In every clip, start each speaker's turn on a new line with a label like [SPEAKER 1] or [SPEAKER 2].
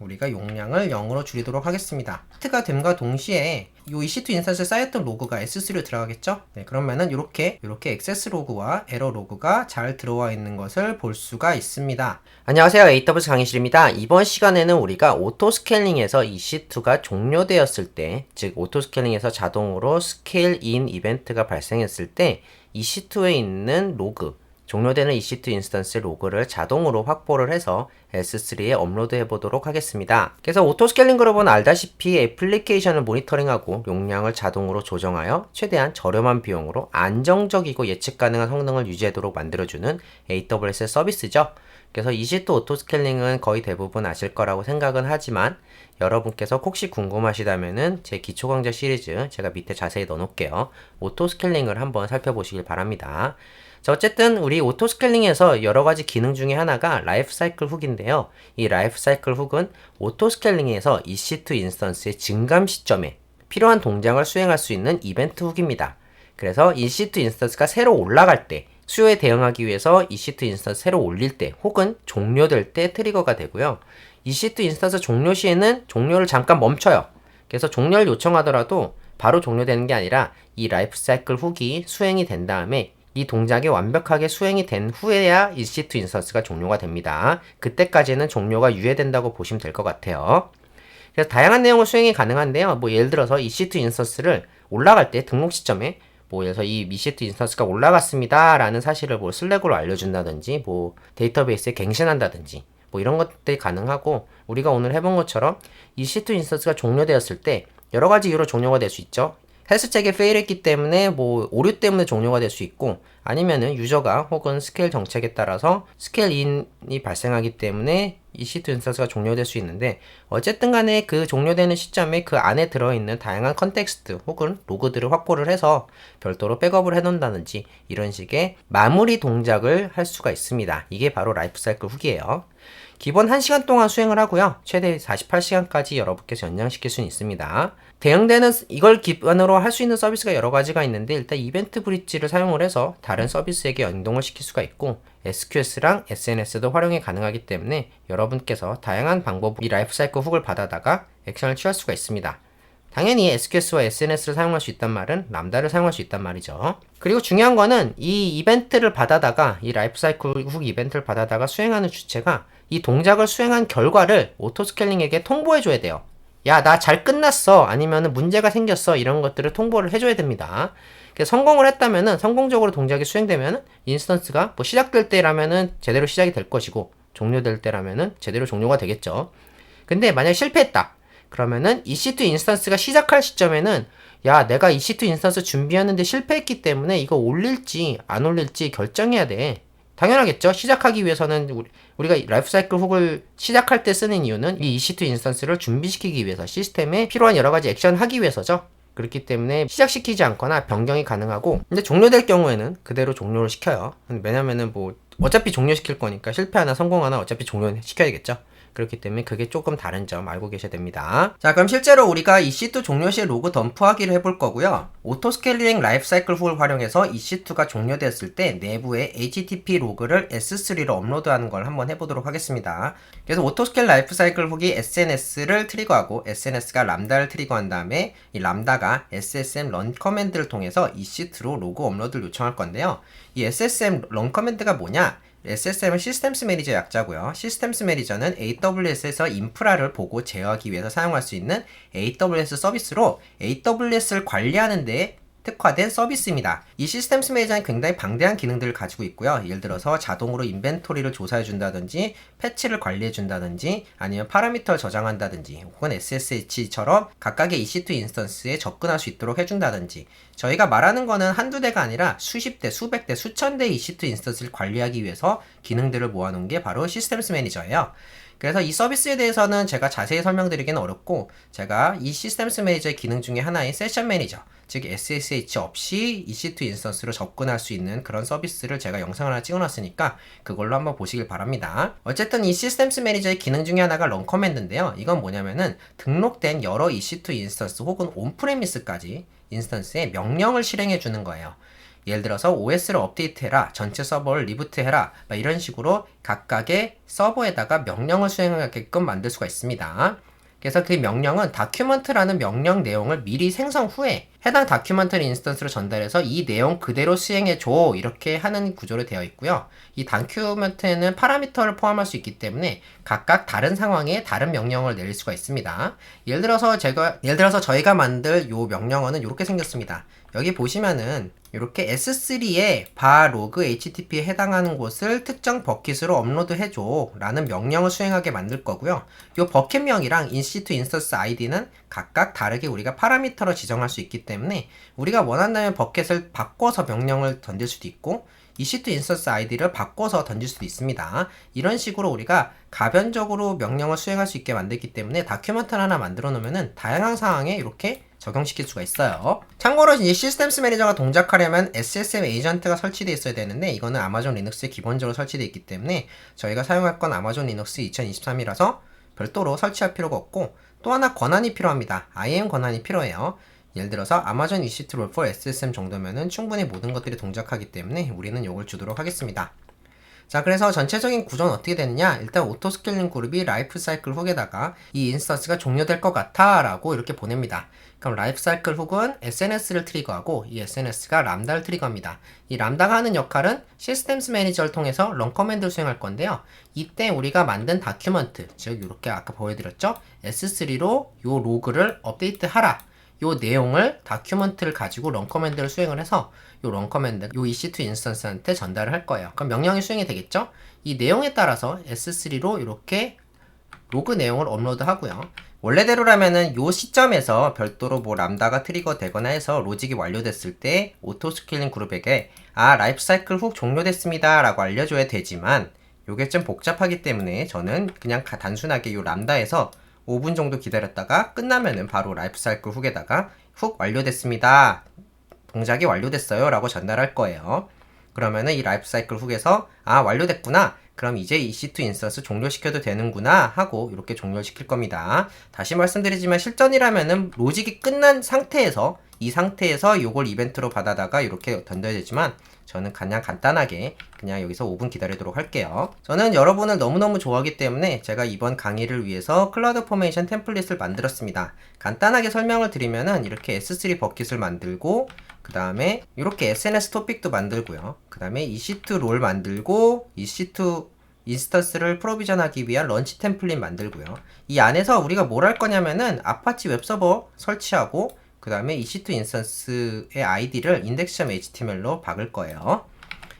[SPEAKER 1] 우리가 용량을 0으로 줄이도록 하겠습니다. 스타트가 됨과 동시에 이 EC2 인스턴스에 쌓였던 로그가 S3로 들어가겠죠? 네, 그러면은 이렇게 액세스 로그와 에러 로그가 잘 들어와 있는 것을 볼 수가 있습니다.
[SPEAKER 2] 안녕하세요. AWS 강의실입니다. 이번 시간에는 우리가 오토스케일링에서 EC2가 종료되었을 때, 즉 오토스케일링에서 자동으로 스케일인 이벤트가 발생했을 때 EC2에 있는 로그, 종료되는 EC2 인스턴스 로그를 자동으로 확보를 해서 S3에 업로드 해보도록 하겠습니다. 그래서 오토스케일링 그룹은 알다시피 애플리케이션을 모니터링하고 용량을 자동으로 조정하여 최대한 저렴한 비용으로 안정적이고 예측 가능한 성능을 유지하도록 만들어주는 AWS 서비스죠. 그래서 EC2 오토스케일링은 거의 대부분 아실 거라고 생각은 하지만 여러분께서 혹시 궁금하시다면은 제 기초 강좌 시리즈 제가 밑에 자세히 넣어놓을게요. 오토스케일링을 한번 살펴보시길 바랍니다. 자, 어쨌든 우리 오토스케일링에서 여러가지 기능 중에 하나가 라이프사이클 훅인데요. 이 라이프사이클 훅은 오토스케일링에서 EC2 인스턴스의 증감 시점에 필요한 동작을 수행할 수 있는 이벤트 훅입니다. 그래서 EC2 인스턴스가 새로 올라갈 때 수요에 대응하기 위해서 EC2 인스턴스 새로 올릴 때 혹은 종료될 때 트리거가 되고요. EC2 인스턴스 종료 시에는 종료를 잠깐 멈춰요. 그래서 종료를 요청하더라도 바로 종료되는 게 아니라 이 라이프사이클 훅이 수행이 된 다음에 이 동작이 완벽하게 수행이 된 후에야 EC2 인스턴스가 종료가 됩니다. 그때까지는 종료가 유예된다고 보시면 될 것 같아요. 그래서 다양한 내용을 수행이 가능한데요. 예를 들어서 EC2 인스턴스를 올라갈 때 등록 시점에 예를 들어서 이 EC2 인스턴스가 올라갔습니다 라는 사실을 슬랙으로 알려준다든지 데이터베이스에 갱신한다든지 이런 것들이 가능하고, 우리가 오늘 해본 것처럼 EC2 인스턴스가 종료되었을 때 여러 가지 이유로 종료가 될 수 있죠. 헬스 체크에 페일했기 때문에 오류 때문에 종료가 될 수 있고, 아니면은 유저가 혹은 스케일 정책에 따라서 스케일인이 발생하기 때문에 EC2 인스턴스가 종료될 수 있는데, 어쨌든 간에 그 종료되는 시점에 그 안에 들어있는 다양한 컨텍스트 혹은 로그들을 확보를 해서 별도로 백업을 해놓는다든지 이런 식의 마무리 동작을 할 수가 있습니다. 이게 바로 라이프사이클 훅이에요. 기본 1시간 동안 수행을 하고요. 최대 48시간까지 여러분께서 연장시킬 수는 있습니다. 대응되는 이걸 기반으로 할 수 있는 서비스가 여러 가지가 있는데, 일단 이벤트 브릿지를 사용을 해서 다른 서비스에게 연동을 시킬 수가 있고, SQS랑 SNS도 활용이 가능하기 때문에 여러분께서 다양한 방법 이 라이프사이클 훅을 받아다가 액션을 취할 수가 있습니다. 당연히 SQS와 SNS를 사용할 수 있단 말은 람다를 사용할 수 있단 말이죠. 그리고 중요한 거는 이 이벤트를 받아다가 이 라이프사이클 훅 이벤트를 받아다가 수행하는 주체가 이 동작을 수행한 결과를 오토스케일링에게 통보해 줘야 돼요. 야, 나 잘 끝났어, 아니면 문제가 생겼어, 이런 것들을 통보를 해줘야 됩니다. 성공을 했다면은, 성공적으로 동작이 수행되면은 인스턴스가 시작될 때라면은 제대로 시작이 될 것이고, 종료될 때라면은 제대로 종료가 되겠죠. 근데 만약에 실패했다 그러면은 EC2 인스턴스가 시작할 시점에는, 야, 내가 EC2 인스턴스 준비하는데 실패했기 때문에 이거 올릴지 안 올릴지 결정해야 돼. 당연하겠죠. 시작하기 위해서는 우리가 라이프사이클 훅을 시작할 때 쓰는 이유는 이 EC2 인스턴스를 준비시키기 위해서, 시스템에 필요한 여러가지 액션 하기 위해서죠. 그렇기 때문에 시작시키지 않거나 변경이 가능하고, 근데 종료될 경우에는 그대로 종료를 시켜요. 왜냐면은 어차피 종료시킬 거니까 실패하나 성공하나 어차피 종료시켜야겠죠. 그렇기 때문에 그게 조금 다른 점 알고 계셔야 됩니다.
[SPEAKER 1] 자, 그럼 실제로 우리가 EC2 종료 시에 로그 덤프하기를 해볼 거고요. 오토스케일링 라이프사이클 훅을 활용해서 EC2가 종료됐을 때 내부에 HTTP 로그를 S3로 업로드하는 걸 한번 해보도록 하겠습니다. 그래서 오토스케일 라이프사이클 훅이 SNS를 트리거하고 SNS가 람다를 트리거한 다음에 이 람다가 SSM 런 커맨드를 통해서 EC2로 로그 업로드를 요청할 건데요. 이 SSM 런 커맨드가 뭐냐? SSM은 시스템스 매니저 약자고요. 시스템스 매니저는 AWS에서 인프라를 보고 제어하기 위해서 사용할 수 있는 AWS 서비스로 AWS를 관리하는 데 특화된 서비스입니다. 이 시스템스 매니저는 굉장히 방대한 기능들을 가지고 있고요. 예를 들어서 자동으로 인벤토리를 조사해 준다든지, 패치를 관리해 준다든지, 아니면 파라미터를 저장한다든지, 혹은 SSH처럼 각각의 EC2 인스턴스에 접근할 수 있도록 해준다든지, 저희가 말하는 거는 한두 대가 아니라 수십 대, 수백 대, 수천 대의 EC2 인스턴스를 관리하기 위해서 기능들을 모아놓은 게 바로 시스템스 매니저예요. 그래서 이 서비스에 대해서는 제가 자세히 설명드리기는 어렵고, 제가 이 시스템스 매니저의 기능 중에 하나인 세션 매니저, 즉 SSH 없이 EC2 인스턴스로 접근할 수 있는 그런 서비스를 제가 영상을 하나 찍어놨으니까 그걸로 한번 보시길 바랍니다. 어쨌든 이 시스템스 매니저의 기능 중에 하나가 런 커맨드인데요. 이건 뭐냐면은 등록된 여러 EC2 인스턴스 혹은 온프레미스까지 인스턴스에 명령을 실행해 주는 거예요. 예를 들어서 OS를 업데이트해라, 전체 서버를 리부트해라, 막 이런 식으로 각각의 서버에다가 명령을 수행하게끔 만들 수가 있습니다. 그래서 그 명령은 다큐먼트라는 명령 내용을 미리 생성 후에 해당 다큐먼트를 인스턴스로 전달해서 이 내용 그대로 수행해줘, 이렇게 하는 구조로 되어 있고요. 이 다큐먼트에는 파라미터를 포함할 수 있기 때문에 각각 다른 상황에 다른 명령을 내릴 수가 있습니다. 예를 들어서 저희가 만들 요 명령어는 이렇게 생겼습니다. 여기 보시면은 이렇게 S3에 바 로그 HTTP에 해당하는 곳을 특정 버킷으로 업로드해줘 라는 명령을 수행하게 만들 거고요. 이 버킷명이랑 EC2 인스턴스 ID는 각각 다르게 우리가 파라미터로 지정할 수 있기 때문에 우리가 원한다면 버킷을 바꿔서 명령을 던질 수도 있고 EC2 인스턴스 ID를 바꿔서 던질 수도 있습니다. 이런 식으로 우리가 가변적으로 명령을 수행할 수 있게 만들기 때문에 다큐멘트를 하나 만들어 놓으면은 다양한 상황에 이렇게 적용시킬 수가 있어요. 참고로 이제 시스템스 매니저가 동작하려면 SSM 에이전트가 설치되어 있어야 되는데 이거는 아마존 리눅스에 기본적으로 설치되어 있기 때문에 저희가 사용할 건 아마존 리눅스 2023이라서 별도로 설치할 필요가 없고, 또 하나 권한이 필요합니다. IAM 권한이 필요해요. 예를 들어서 아마존 EC2 롤 for SSM 정도면은 충분히 모든 것들이 동작하기 때문에 우리는 이걸 주도록 하겠습니다. 자, 그래서 전체적인 구조는 어떻게 되느냐, 일단 오토 스케일링 그룹이 라이프 사이클 훅에다가 이 인스턴스가 종료될 것 같아 라고 이렇게 보냅니다. 그럼 라이프 사이클 훅은 SNS를 트리거하고 이 SNS가 람다를 트리거합니다. 이 람다가 하는 역할은 시스템스 매니저를 통해서 런 커맨드를 수행할 건데요. 이때 우리가 만든 다큐먼트, 즉 이렇게 아까 보여드렸죠, S3로 요 로그를 업데이트 하라, 요 내용을 다큐먼트를 가지고 런 커맨드를 수행을 해서 요 런 커맨드, 요 EC2 인스턴스한테 전달을 할 거예요. 그럼 명령이 수행이 되겠죠? 이 내용에 따라서 S3로 이렇게 로그 내용을 업로드 하고요. 원래대로라면은 요 시점에서 별도로 뭐 람다가 트리거 되거나 해서 로직이 완료됐을 때 오토 스케일링 그룹에게 라이프 사이클 훅 종료됐습니다 라고 알려줘야 되지만 요게 좀 복잡하기 때문에 저는 그냥 단순하게 요 람다에서 5분 정도 기다렸다가 끝나면은 바로 라이프 사이클 훅에다가 훅 완료됐습니다, 동작이 완료됐어요 라고 전달할 거예요. 그러면은 이 라이프 사이클 훅에서 완료됐구나, 그럼 이제 EC2 인스턴스 종료시켜도 되는구나 하고 이렇게 종료시킬 겁니다. 다시 말씀드리지만 실전이라면은 로직이 끝난 상태에서 이 상태에서 요걸 이벤트로 받아다가 이렇게 던져야 되지만 저는 그냥 간단하게 그냥 여기서 5분 기다리도록 할게요. 저는 여러분을 너무너무 좋아하기 때문에 제가 이번 강의를 위해서 클라우드 포메이션 템플릿을 만들었습니다. 간단하게 설명을 드리면은 이렇게 S3 버킷을 만들고, 그 다음에 이렇게 SNS 토픽도 만들고요. 그 다음에 EC2 롤 만들고 EC2 인스턴스를 프로비전하기 위한 런치 템플릿 만들고요. 이 안에서 우리가 뭘 할 거냐면은 아파치 웹서버 설치하고 그 다음에 EC2 인스턴스의 아이디를 index.html로 박을 거예요.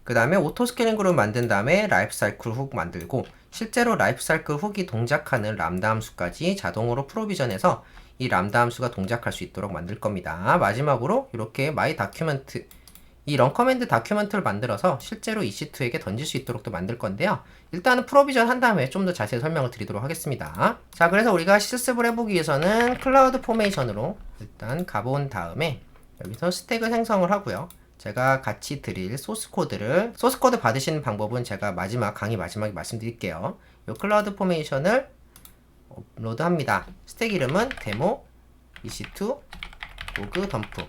[SPEAKER 1] 그 다음에 오토 스케일링 그룹 만든 다음에 라이프 사이클 훅 만들고, 실제로 라이프 사이클 훅이 동작하는 람다 함수까지 자동으로 프로비전해서 이 람다 함수가 동작할 수 있도록 만들 겁니다. 마지막으로 이렇게 my document, 이 런 커맨드 다큐먼트를 만들어서 실제로 EC2에게 던질 수 있도록 또 만들 건데요. 일단은 프로비전 한 다음에 좀 더 자세히 설명을 드리도록 하겠습니다. 자, 그래서 우리가 실습을 해보기 위해서는 클라우드 포메이션으로 일단 가본 다음에 여기서 스택을 생성을 하고요. 제가 같이 드릴 소스 코드 받으시는 방법은 제가 강의 마지막에 말씀드릴게요. 이 클라우드 포메이션을 업로드 합니다. 스택 이름은 데모 EC2 로그 덤프,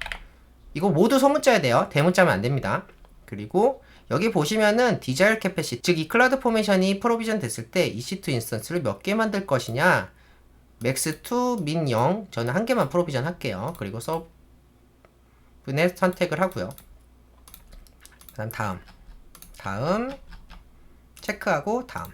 [SPEAKER 1] 이거 모두 소문자야 돼요. 대문자면 안 됩니다. 그리고 여기 보시면은 디자일 캐패시티, 즉 이 클라우드 포메이션이 프로비전 됐을 때 EC2 인스턴스를 몇 개 만들 것이냐, 맥스 2 min 0, 저는 한 개만 프로비전 할게요. 그리고 서브넷 선택을 하고요. 그다음 다음 체크하고 다음.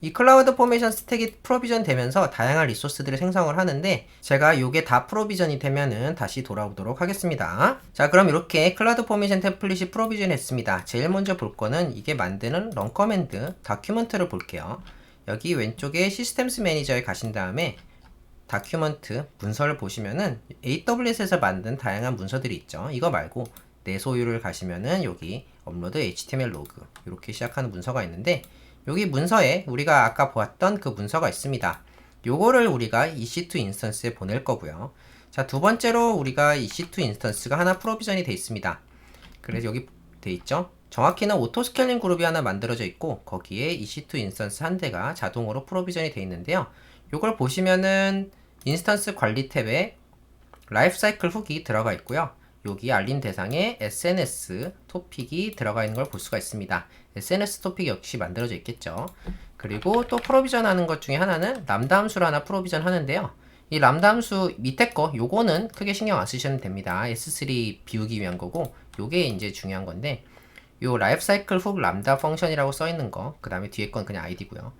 [SPEAKER 1] 이 클라우드 포메이션 스택이 프로비전 되면서 다양한 리소스들을 생성을 하는데 제가 요게 다 프로비전이 되면은 다시 돌아오도록 하겠습니다. 자, 그럼 이렇게 클라우드 포메이션 템플릿이 프로비전 했습니다. 제일 먼저 볼 거는 이게 만드는 런 커맨드 다큐먼트를 볼게요. 여기 왼쪽에 시스템스 매니저에 가신 다음에 다큐먼트 문서를 보시면은 AWS에서 만든 다양한 문서들이 있죠. 이거 말고 내 소유를 가시면은 여기 업로드 HTML 로그 이렇게 시작하는 문서가 있는데, 여기 문서에 우리가 아까 보았던 그 문서가 있습니다. 요거를 우리가 EC2 인스턴스에 보낼 거고요. 자, 두 번째로 우리가 EC2 인스턴스가 하나 프로비전이 돼 있습니다. 그래서 여기 돼 있죠. 정확히는 오토 스케일링 그룹이 하나 만들어져 있고 거기에 EC2 인스턴스 한 대가 자동으로 프로비전이 돼 있는데요. 요걸 보시면은 인스턴스 관리 탭에 라이프 사이클 훅이 들어가 있고요. 여기 알림 대상에 SNS 토픽이 들어가 있는 걸 볼 수가 있습니다. SNS 토픽 역시 만들어져 있겠죠. 그리고 또 프로비전 하는 것 중에 하나는 람다 함수를 하나 프로비전 하는데요. 이 람다 함수 밑에 거 요거는 크게 신경 안 쓰셔도 됩니다. S3 비우기 위한 거고, 요게 이제 중요한 건데, 요 라이프 사이클 훅 람다 펑션이라고 써 있는 거, 그 다음에 뒤에 건 그냥 아이디고요.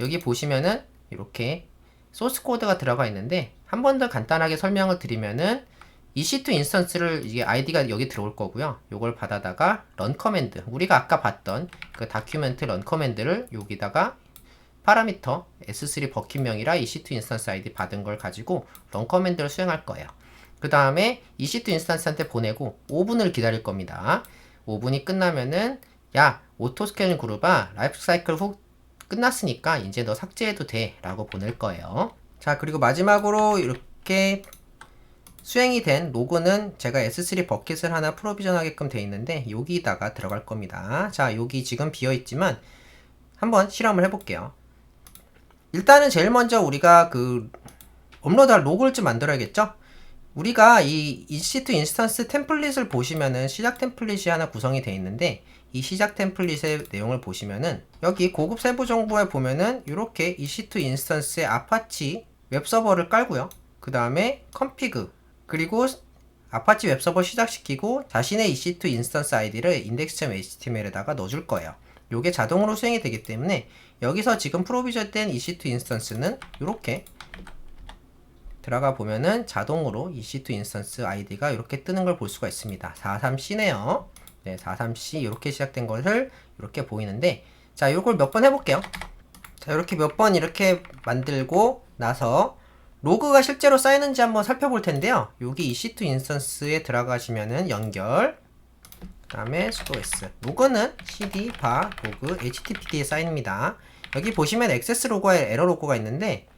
[SPEAKER 1] 여기 보시면은 이렇게 소스 코드가 들어가 있는데, 한 번 더 간단하게 설명을 드리면은 EC2 인스턴스를 이게 아이디가 여기 들어올 거고요. 요걸 받아다가 런 커맨드, 우리가 아까 봤던 그 다큐멘트 런 커맨드를 여기다가 파라미터 S3 버킷명이라 EC2 인스턴스 아이디 받은 걸 가지고 런 커맨드를 수행할 거예요. 그 다음에 EC2 인스턴스한테 보내고 5분을 기다릴 겁니다. 5분이 끝나면은 야, 오토스케일링 그룹아, 라이프 사이클 훅 끝났으니까 이제 너 삭제해도 돼 라고 보낼 거예요. 자, 그리고 마지막으로 이렇게 수행이 된 로그는 제가 S3 버킷을 하나 프로비전 하게끔 돼 있는데 여기다가 들어갈 겁니다. 자, 여기 지금 비어 있지만 한번 실험을 해볼게요. 일단은 제일 먼저 우리가 그 업로드할 로그를 좀 만들어야겠죠? 우리가 이 EC2 인스턴스 템플릿을 보시면은 시작 템플릿이 하나 구성이 되어 있는데, 이 시작 템플릿의 내용을 보시면은 여기 고급 세부 정보에 보면은 이렇게 EC2 인스턴스의 아파치 웹서버를 깔고요. 그 다음에 컨피그, 그리고 아파치 웹서버 시작시키고 자신의 EC2 인스턴스 아이디를 index.html에다가 넣어줄 거예요. 요게 자동으로 수행이 되기 때문에 여기서 지금 프로비전된 EC2 인스턴스는 이렇게 들어가 보면은 자동으로 EC2 인스턴스 아이디가 이렇게 뜨는 걸 볼 수가 있습니다. 43C네요. 네, 43C 이렇게 시작된 것을 이렇게 보이는데, 자, 요걸 몇 번 해볼게요. 자, 이렇게 몇 번 이렇게 만들고 나서 로그가 실제로 쌓이는지 한번 살펴볼 텐데요. 여기 EC2 인스턴스에 들어가시면은 연결, 그 다음에 sudo s, 로그는 cd 바 로그 httpd에 쌓입니다. 여기 보시면 액세스 로그와 에러 로그가 있는데,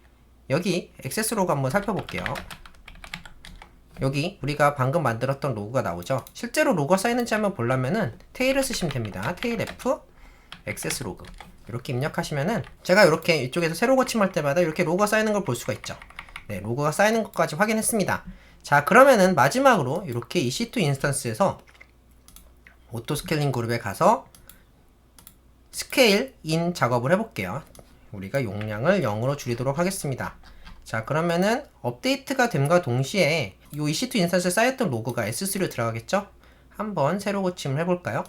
[SPEAKER 1] 여기 액세스 로그 한번 살펴볼게요. 여기 우리가 방금 만들었던 로그가 나오죠. 실제로 로그가 쌓이는지 한번 보려면은 테일을 쓰시면 됩니다. 테일 f 액세스 로그 이렇게 입력하시면은 제가 이렇게 이쪽에서 새로 고침할 때마다 이렇게 로그가 쌓이는 걸 볼 수가 있죠. 네, 로그가 쌓이는 것까지 확인했습니다. 자, 그러면은 마지막으로 이렇게 EC2 인스턴스에서 오토스케일링 그룹에 가서 스케일 인 작업을 해볼게요. 우리가 용량을 0으로 줄이도록 하겠습니다. 자, 그러면은 업데이트가 됨과 동시에 이 EC2 인스턴스에 쌓였던 로그가 S3로 들어가겠죠? 한번 새로 고침을 해볼까요?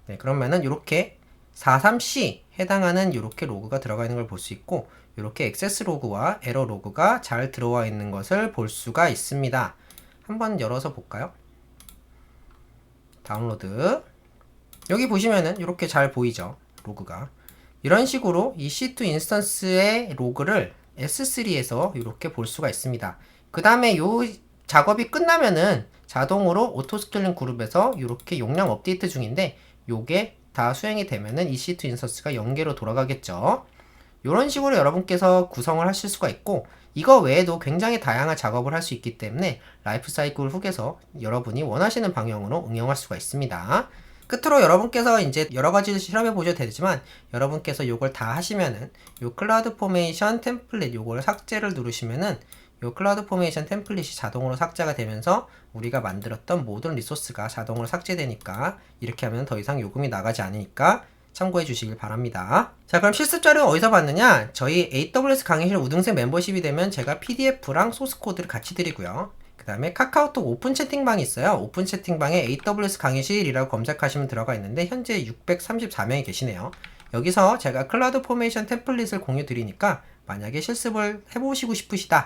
[SPEAKER 1] 네, 그러면은 이렇게 43C 해당하는 이렇게 로그가 들어가 있는 걸 볼 수 있고, 이렇게 액세스 로그와 에러 로그가 잘 들어와 있는 것을 볼 수가 있습니다. 한번 열어서 볼까요? 다운로드. 여기 보시면은 이렇게 잘 보이죠? 로그가. 이런 식으로 EC2 인스턴스의 로그를 S3에서 이렇게 볼 수가 있습니다. 그 다음에 이 작업이 끝나면은 자동으로 오토스케일링 그룹에서 이렇게 용량 업데이트 중인데, 요게 다 수행이 되면은 EC2 인스턴스가 0개로 돌아가겠죠. 이런 식으로 여러분께서 구성을 하실 수가 있고, 이거 외에도 굉장히 다양한 작업을 할 수 있기 때문에 라이프 사이클 훅에서 여러분이 원하시는 방향으로 응용할 수가 있습니다. 끝으로 여러분께서 이제 여러 가지 실험해 보셔도 되지만, 여러분께서 요걸 다 하시면은 요 클라우드 포메이션 템플릿 요걸 삭제를 누르시면은 요 클라우드 포메이션 템플릿이 자동으로 삭제가 되면서 우리가 만들었던 모든 리소스가 자동으로 삭제되니까, 이렇게 하면 더 이상 요금이 나가지 않으니까 참고해 주시길 바랍니다. 자, 그럼 실습 자료 어디서 봤느냐? 저희 AWS 강의실 우등생 멤버십이 되면 제가 PDF랑 소스 코드를 같이 드리고요. 그 다음에 카카오톡 오픈 채팅방이 있어요. 오픈 채팅방에 AWS 강의실이라고 검색하시면 들어가 있는데 현재 634명이 계시네요. 여기서 제가 클라우드 포메이션 템플릿을 공유 드리니까 만약에 실습을 해보시고 싶으시다